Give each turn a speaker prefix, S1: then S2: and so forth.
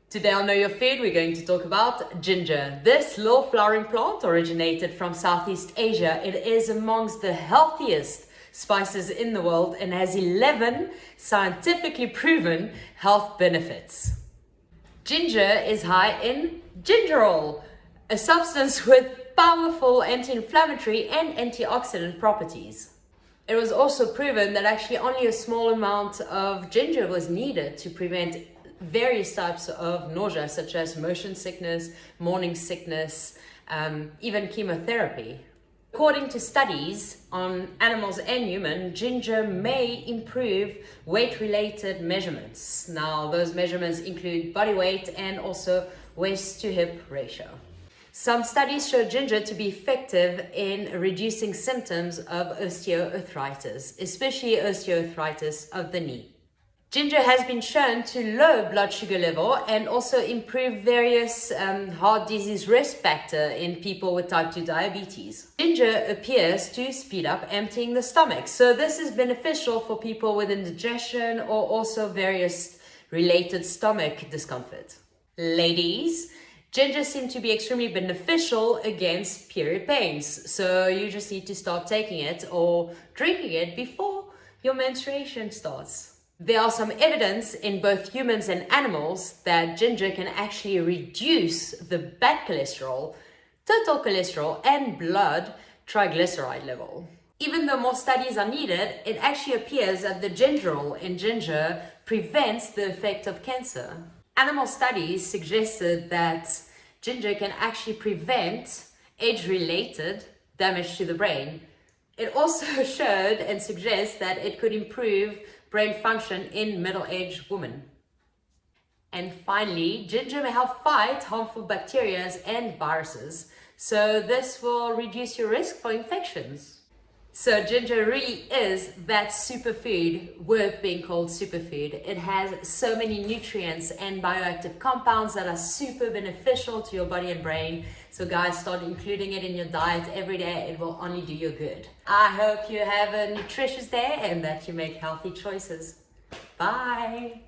S1: Today on Know Your Food, we're going to talk about ginger. This low-flowering plant originated from Southeast Asia. It is amongst the healthiest spices in the world and has 11 scientifically proven health benefits. Ginger is high in gingerol, a substance with powerful anti-inflammatory and antioxidant properties. It was also proven that actually only a small amount of ginger was needed to prevent various types of nausea, such as motion sickness, morning sickness, even chemotherapy. According to studies on animals and human, ginger may improve weight-related measurements. Now, those measurements include body weight and also waist to hip ratio. Some studies show ginger to be effective in reducing symptoms of osteoarthritis, especially osteoarthritis of the knee. Ginger has been shown to lower blood sugar level and also improve various heart disease risk factor in people with type 2 diabetes. Ginger appears to speed up emptying the stomach, so this is beneficial for people with indigestion or also various related stomach discomfort. Ladies, ginger seems to be extremely beneficial against period pains, so you just need to start taking it or drinking it before your menstruation starts. There are some evidence in both humans and animals that ginger can actually reduce the bad cholesterol, total cholesterol, and blood triglyceride level. Even though more studies are needed, it actually appears that the gingerol in ginger prevents the effect of cancer. Animal studies suggested that ginger can actually prevent age-related damage to the brain. It also showed and suggests that it could improve brain function in middle-aged women. And finally, ginger may help fight harmful bacteria and viruses, so this will reduce your risk for infections. So ginger really is that superfood worth being called superfood. It has so many nutrients and bioactive compounds that are super beneficial to your body and brain. So guys, start including it in your diet every day. It will only do you good. I hope you have a nutritious day and that you make healthy choices. Bye.